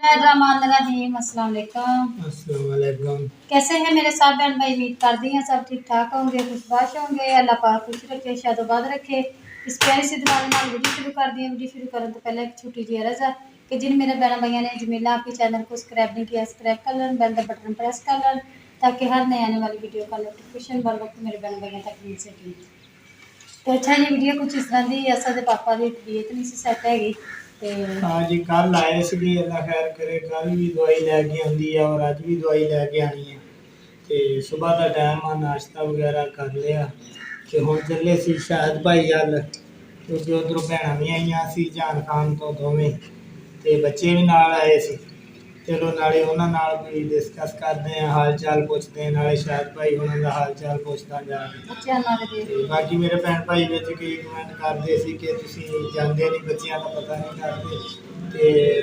रहीम अस्सलाम वालेकुम। कैसे हैं मेरे साथ बहन भाई? उम्मीद करती हैं सब ठीक ठाक होंगे, खुशबाश होंगे। अल्लाह पाक खुश रखे, शादोबाद रखे। इस प्यारी सी दुआ नाल वीडियो शुरू कर दी। वीडियो शुरू करने तो पहले एक छोटी जी अर्ज़ है कि जिन मेरे बहन भाइयों ने जमीला आपके चैनल को सब्सक्राइब नहीं किया, सब्सक्राइब कर लें, बेल का बटन प्रेस कर लें ताकि हर नए आने वाली वीडियो का नोटिफिकेशन बर वक्त मेरे बहन भाइयों तक मिल सके। तो अच्छा जी, वीडियो कुछ इस तरह की असा दे पापा की तबीयत नहीं सी सैट हैगी। हाँ जी, कल आए सी, अल्लाह खैर करे। कल भी दवाई लैके आंदी है और अज भी दवाई लैके आनी है। तो सुबह का टाइम आ, नाश्ता वगैरह कर लिया तो हम चले सी शायद भाई अल, क्योंकि उधरों भैन भी आई सी जान खान तो दोवें, तो बच्चे भी नाल आए सी। चलो नाले उन्होंने नाल भी डिस्कस करते हैं, हाल चाल पूछते हैं, नाले शायद भाई उन्होंने का हाल चाल पूछता जाके। बाकी मेरे भैन भाई विच कई कमेंट करते सी कि तुसीं जांदे नहीं, बच्चों का पता नहीं करते। तो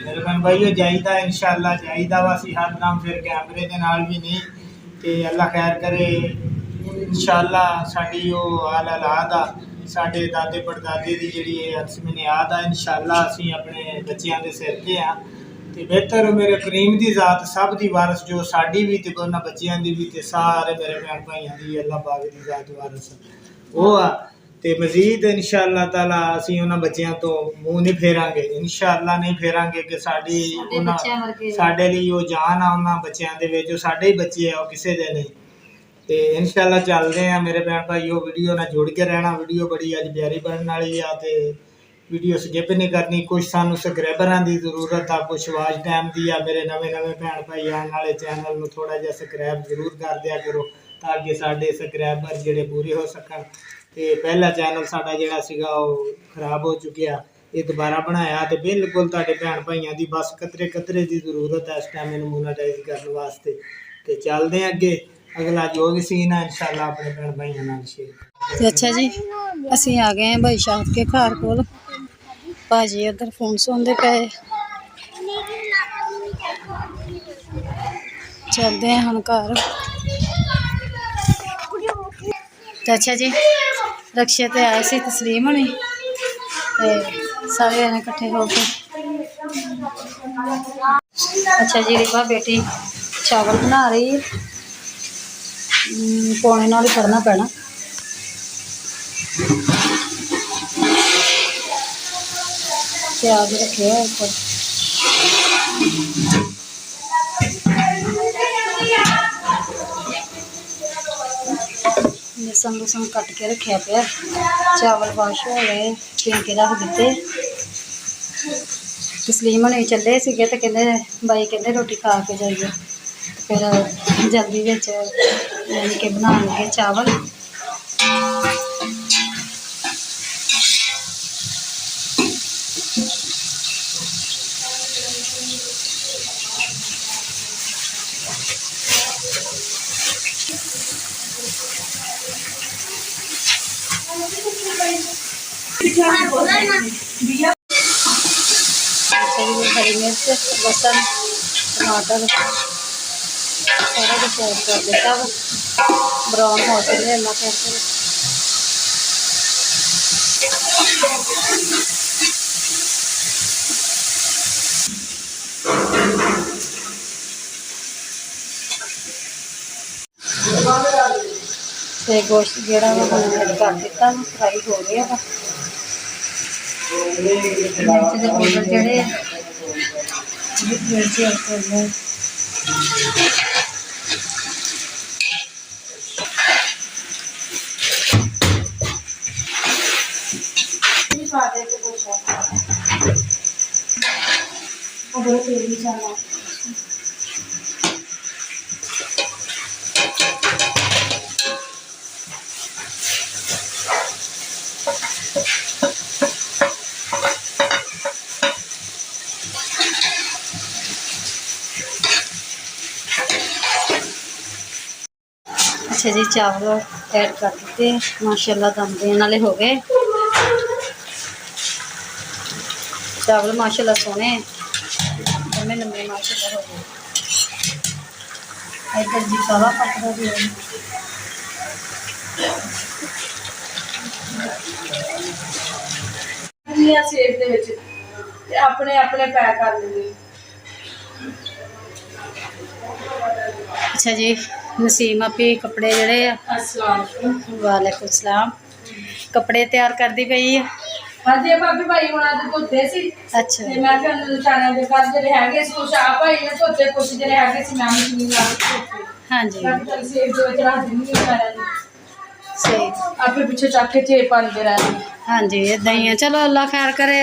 मेरे भैन भाई जाईदा, इंशाअल्लाह जाईदा वा, असीं हर दम फिर कैमरे दे नाल भी नहीं। तो अल्लाह खैर करे, इंशाअल्लाह साडी ओह आल औलाद आ, साडे दादे पड़दादे की जिहड़ी अरसमनियाद आ, इंशाअल्लाह असीं अपने बच्चों के सिर ते आ। तो बेहतर मेरे करीम की जात सब की वारस, जो साड़ी भी तो उन्होंने बच्चों की भी तो सारे मेरे भैन भाइयों की अल्लाह पाक की जात वारस वो आ। तो मजीद इंशाअल्लाह ताला असीं उन्होंने बच्चों तो मूँह नहीं फेरांगे, इंशाअल्लाह नहीं फेरांगे कि साड़ी साडे लिए वो जान आ उन्होंने बच्चों के विच, साडे ही बच्चे आ, किसी दे नहीं। तो इंशाअल्लाह चलते हैं मेरे भैन भाई, वीडियो नाल जुड़ के रहना। वीडियो बड़ी अज प्यारी बनने वाली आ, तो वीडियो स्किप नहीं करनी। कुछ सानू सबसक्राइबर की जरूरत आ, कुछ वाच टाइम की आ। मेरे नवे नवे भैन भाई आने वाले चैनल में थोड़ा जहा सबसक्राइब जरूर कर दिया करो ताकि साढ़े सबसक्राइबर जोड़े पूरे हो सकन। तो पहला चैनल साडा जिहड़ा सीगा वो खराब हो चुकिया, ये दोबारा बनाया तो बिल्कुल तुहाडे भैन भाइयों की बस कतरे कतरे की जरूरत है इस टाइम इन्हूं मोनेटाइज करने वास्ते। तो चलते हैं अगे, अगला जो भी सीन है इंशाअल्लाह अपने भैन भाइयों नाल शेयर। अच्छा जी, असीं आ गए हैं भाई शाह के घर कोल। भाजी उधर फोन सुनते पे, चलते हैं हम घर। तो अच्छा जी, रक्शे ते आए सी तस्लीम होनी, सारे जने कट्ठे होके। अच्छा जी, रिवा बेटी चावल बना रही है, पौने नाल ही पढ़ना पैना। प्याज रखे है ऊपर, लसन लुसन कट के रखे पे। चावल वाश हो गए, पी के रख दिते। तस्लीम होने चले सीगे तो कहते बाई कहते रोटी खा के जाइए, फिर जल्दी बिच के बना लगे चावल। हरी मिर्च, लसन, टमाटर सारा कुछ ऐड कर देता वा। ब्राउन हो चले अल्लाह खैर करे। ते गोश्त जोड़ा वा ऐड कर दिता, फ्राई हो गया वा। मिर्च के पाउडर जोड़े मिर्च ऐड कर लें। अच्छा जी, चावल ऐड कर दिते, माशाल्लाह दम देने वाले हो गए। चावल माशाल्लाह सोने लम्बे लम्बे माशाल्लाह हो गए। इधर जी तवा पक रहा है, सेब दे विच अपने अपने पैक कर लेंगे। अच्छा जी, नसीम आपी कपड़े जड़े वालेकुम सलाम कपड़े तैयार करती पई है। हाँ जी भाभी भाई होना तो धोते सी। अच्छा ते मैं फिर सारे दे घर जेडे हैगे सी कुछ आप भाई ने धोते कुछ जेडे हैगे सी मैं मशीन ला के धोते। हाँ जी मैं चल सेव जो चढ़ा दूंगी सारे सही आपे पीछे चाके चे पांदे रहने। हाँ जी इदां ही है। चलो अल्लाह खैर करे।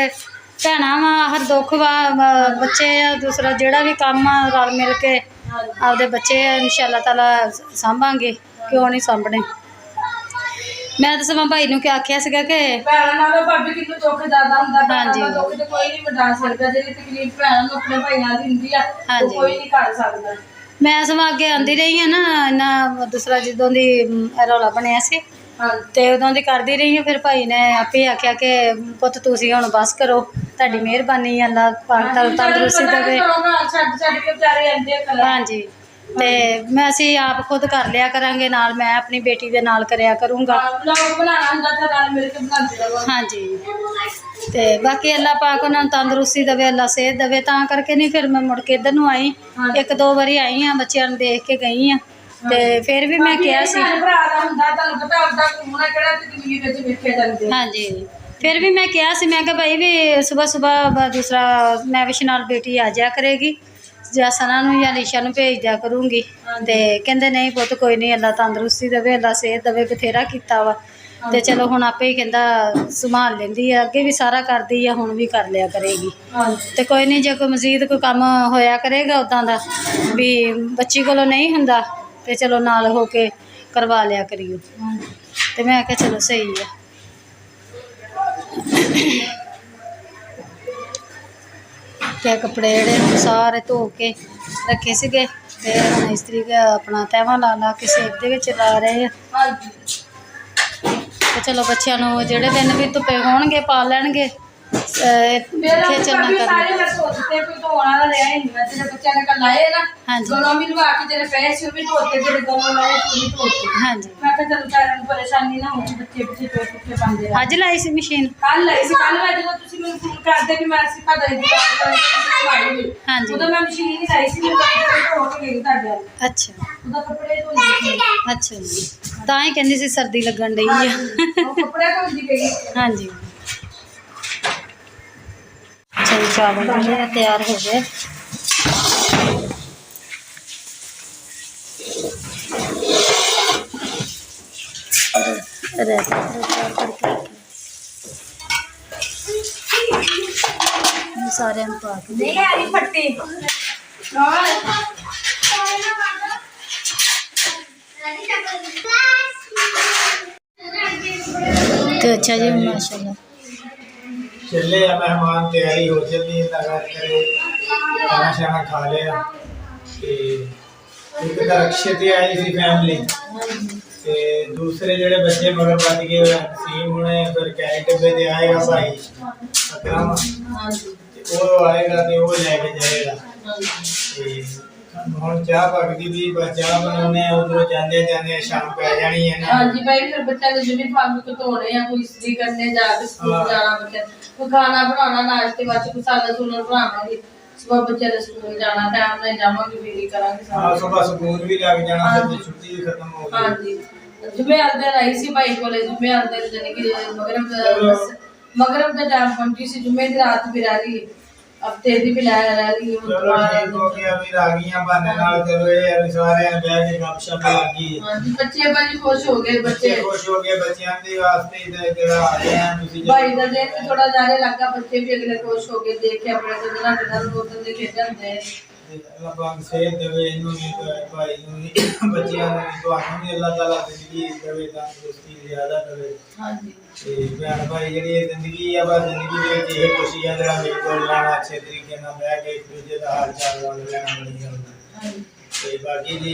भैणा वा हर दुख वा बच्चे आ दूसरा जेड़ा भी काम आ रल मिल के आपदे बच्चे इंशाअल्लाह ताला सांभांगे क्यों नहीं सांभने। मैं तो समा भाई नूं आख्या सीगा कि भैणां नालों भाभी किन्नू दुख ज्यादा हुंदा। हाँ भैणां जी दा दुख ते कोई नहीं मिटा सकदा जेड़ी तकलीफ भैणां नूं अपने भाईयां दी हुंदी आ वो कोई नहीं कर सकदा। मैं समा अगे आंदी रही है ना इन्ना दूसरा जदों दी रौला बनिया सी ते उदों दी करदी रही है। फिर भाई ने आपे आख्या कि पुत्त तुसीं हुण बस करो तुहाडी मेहरबानी अल्लाह पाक तंदुरुस्ती देवे। हाँ जी ते मैं असीं आप खुद कर लिया करांगे नाल मैं अपनी बेटी दे नाल करया करूँगा। हाँ जी ते बाकी अल्लाह पाक उन्हां नूं तंदुरुस्ती देवे अल्लाह सेहत देवे तां करके नहीं फिर मैं मुड़ के इधर नूं आई। एक दो बारी आई हाँ बच्चों नूं देख के गई हाँ ते फिर भी मैं किया सी। हाँ जी फिर भी मैं किया सी मैं कहा भाई भी सुबह सुबह दूसरा मैं विश नाल बेटी आ जाया करेगी या सना नूं या लीशा नूं भेज दिया करूँगी। ते कहंदे नहीं पुत्त कोई नहीं अल्लाह तंदुरुस्ती देवे अल्लाह सेहत देवे बथेरा कीता वा ते चलो हुण आपे ही कहंदा संभाल लेंदी है अगे भी सारा करदी है हुण भी कर लिया करेगी। ते कोई नहीं जे कोई मजीद कोई काम होया करेगा उदां दा भी बच्ची कोलों नहीं हुंदा ते चलो नाल हो के करवा लिया करियो। ते मैं आख्या चलो सही है। ते कपड़े जेहड़े सारे धो के रखे सीगे ते हुण इस्त्री अपना तैवां ला ला के सेक दे विच ला रहे हैं। ते चलो बच्चों नूं जेहड़े दिन भी धुप्पे होणगे पा लैणगे खेचल ना करना। हाँ जी हाँ जी परेशानी ना हो बच्चे पीछे पांदे अज लाई सी मशीन कल लाई सी कल मैं जदों तुसीं मैनूं फोन करदे भी मैं सिखा दई दी हाँ जी उदों मैं मशीन ही लाई सी मैं धो के गई तुहाडे वाल। अच्छा उदों कपड़े धोंदी सी। अच्छा जी तां ही कहंदी सी सर्दी लगन डई है। कपड़े धोंदी गई। हाँ जी अच्छा जी चावल जो है तैयार हो गए। सारे पा के फट्टी तो अच्छा जी माशाल्लाह चले मेहमान तैयारी हो चली लगा करे खाना शाना खा लिया ते एक तो अक्षत आई सी फैमिली ते दूसरे जेडे बच्चे मगर बच गए नसीम होने फिर कैरी डब्बे ते आएगा भाई अकरम ते वो आएगा ते वो लेके जाएगा ते ਹੁਣ ਚਾਹ ਪਕਦੀ ਵੀ ਚਾਹ ਬਣਾਉਣੇ ਉਧਰੋਂ ਜਾਂਦੇ ਜਾਂਦੇ शाम पै जानी है ना। हाँ जी भाई फिर बच्चा ने यूनिफॉर्म को धोने या कोई इस्त्री करने जाके स्कूल जाना बच्चा कोई खाना बनाना नाश्ते वास्ते कोई सादा सूलन बनावांगे सुबह बच्चे ने स्कूल जाना टाइम में जावांगे फिर करांगे हां सुबह स्कूल भी लग जाना फिर छुट्टी भी खत्म हो गई। हां जी जुमे वाले दिन आई सी भाई कोले जुमे वाले दिन यानी कि मगरिब का टाइम पहुंची सी जुमे की रात भी रह रही हफ्ते दी भी रह रही है। चलो ठीक हो गया अभी रागियां बहाने नाल चलो ये अभी सारे बैठ के गपशप लगी। हां जी बच्चे बड़ी खुश हो गए बच्चे खुश हो गए बच्चों के वास्ते इधर आ रहे हैं तुसी भाई दा दिन भी थोड़ा जाने लगा बच्चे भी अगले खुश हो गए देख के अपने को ना डर बोतल दे खेलते हैं। अल्लाह पाक सेहत देवे इन्हों भी भाई नूं बच्चियां नूं तुहानूं भी अल्लाह ताला जिंदगी देवे तंदुरुस्ती ज़्यादा देवे। हां जी ते भैन भाई जेहड़ी जिंदगी है बस जिंदगी दे विच ये खुशी है जरा मेरे कोल लेना अच्छे तरीके नाल बैठ के एक दूजे दा हाल चाल वन लेना बड़ी गल हां जी ते बाकी जी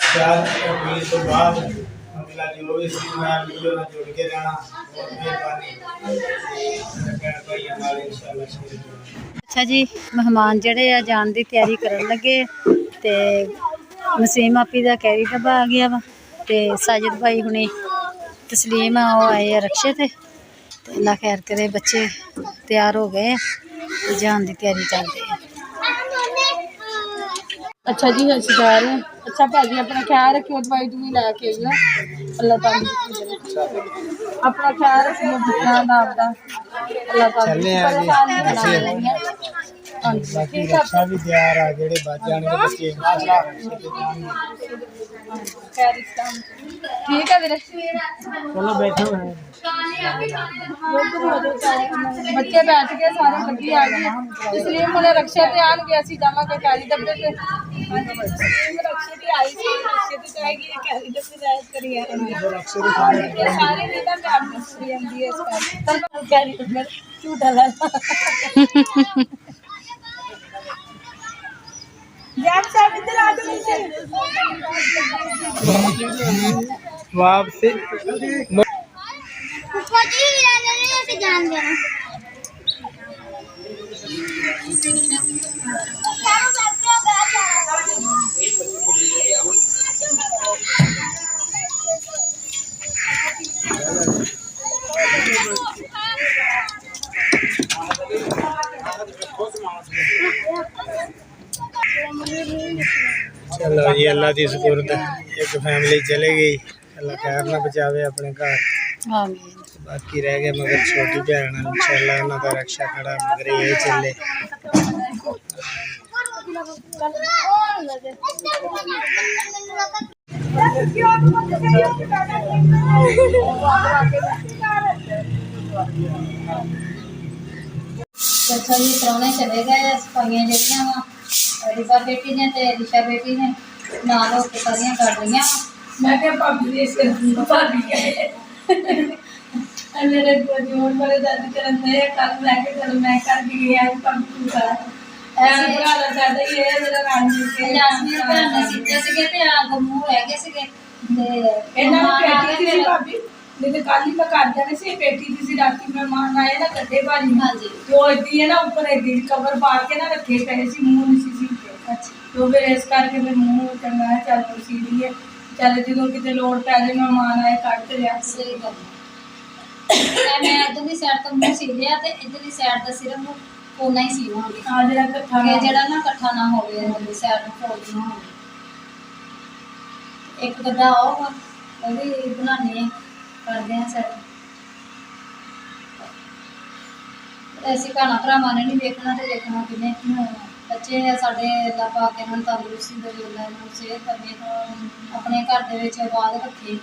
चार अपील तो बाद अगला जो भी मैं वीडियो ना जोड़ के रहना बहुत मेहरबानी भैन भाइयों नाल इंशाअल्लाह शेयर। अच्छा जी मेहमान जेडे आ जान की तैयारी करन लगे ते नसीम आपी का कैरी डब्बा आ गया वा ते साजिद भाई हुणे तस्लीम वो आए रक्शे थे अल्लाह खैर करे बच्चे तैयार हो गए ਤੇ ਜਾਣ ਦੀ ਤਿਆਰੀ ਕਰਦੇ ਆ। अच्छा जी ਅਸੀਂ ਜਾ ਰਹੇ ਹਾਂ। ਅੱਛਾ ਭਾਜੀ ਆਪਣਾ ਖਿਆਲ ਰੱਖਿਓ, ਦਵਾਈ ਦੂਈ ਲੈ ਕੇ ਆਈਓ। ਅੱਲਾਹ ਤਾਲਾ ਆਪਣਾ ਖਿਆਲ ਰੱਖਿਓ ਬੱਚਿਆਂ ਦਾ ਆਪਦਾ। ਅੱਲਾਹ ਤਾਲਾ ਚੱਲੇ ਆ ਜੀ। ਹਾਂਜੀ ਬਾਕੀ ਠੀਕ ਆ। ਰਕਸ਼ਾ ਵੀ ਤਿਆਰ ਆ, ਜਿਹੜੇ ਬਚ ਜਾਣਗੇ ਬੱਚੇ ਇੰਸ਼ਾਅੱਲਾਹ। ठीक है ਵੀਰੇ ਚਲੋ ਬੈਠੋ। ਬੱਚੇ ਬੈਠ ਗਏ ਸਾਰੇ, ਗੱਡੀ ਆ ਗਈ। ਇਸ ਲਈ ਹੁਣ ਰਕਸ਼ੇ ਤੇ ਆਣਗੇ, ਅਸੀਂ ਜਾਵਾਂਗੇ ਕੈਰੀ ਡੱਬੇ ਤੇ। ਰਕਸ਼ੇ ਤੇ ਆਈ ਸੀ, ਰਕਸ਼ੇ ਤੇ ਜਾਏਗੀ, ਕੈਰੀ ਡੱਬੇ ਰਾਇਜ਼ ਕਰੀ ਆ ਰਹੇ हैं ਸਾਰੇ ਨੇ ਤਾਂ ਕੰਮ ਕਰੀ ਜਾਂਦੀ ਹੈ ਇਸ ਕਰਕੇ ਕੈਰੀ ਡੱਬੇ ਝੂਟਾ ਲਾ जैब साहब इधर आ जाओ वापसी फूफा जी ऐसे जान देना चलो जी, अल्लाह की सुपुर्द एक फैमिली चले गई। अल्लाह खैर ना बचावे अपने घर। आमीन। बाकी रह गए मगर छोटी भैन, इंशाअल्लाह उन्हां दा रक्षा खड़ा मगर ये चले। अच्छा जी प्राहुणे चले गए, सफाइयां ਜਿਹੜੀਆਂ ਵਾ रिबा बेटी ने ते दिशा बेटी ने नाल होके सारियां कर रही। मैं क्या भाभी ने इसके भाभी गए मेरे जोन बड़े दर्द करन दे कल मैं के चल मैं कर दी आज भाभी तू कर ऐसे भरा दा ज्यादा ही है मेरा रानी के यासमीन भैन ने सीते सीगे ते आ गमू रह गए सीगे ते ਇਹਨਾਂ ਨੂੰ ਪੇਟੀ ਸੀ ਭਾਬੀ ਨਹੀਂ ਤੇ ਕੱਲ ਹੀ ਮੈਂ ਕਰ ਜਾਣੀ ਸੀ। ਪੇਟੀ ਦੀ ਸੀ, ਰਾਤੀ ਮਹਿਮਾਨ ਆਏ ਨਾ ਕੱਢੇ ਭਾਜੀ। ਹਾਂਜੀ। ਤੇ ਉਹ ਏਦੀ ਹੈ ਨਾ ਉੱਪਰ ਏਦੀ ਕਵਰ ਪਾ ਕੇ ਨਾ ਰੱਖੇ ਪਏ ਸੀ, ਮੂੰਹ ਨਹੀਂ ਸੀ ਸੀਤੇ। ਅੱਛਾ तो फिर इस करके फिर मुँह चंगा है चल तू सी ली है चल जो कितने लोड़ पै जाए मेहमान आए कट लिया। सही गल मैं इधरली साइड तो मुंह सी लिया ते इधरली साइड दा सिर्फ कोना ही सीवांगी हाँ जरा कट्ठा कि जेड़ा ना इकट्ठा ना होवे, इधरली साइड में फोल्ड ना होवे। एक गड्ढा आऊगा वो भी बनाने हैं, करदे हैं सेट। ऐसी भैन भरावां ने नहीं देखना ते देखना किने। बच्चे साढ़े अल्लाह पाक इन्हां नूं तंदुरुस्ती दे, अल्लाह इन्हां नूं सेहत दे, अपने घर दे विच आबाद रखे।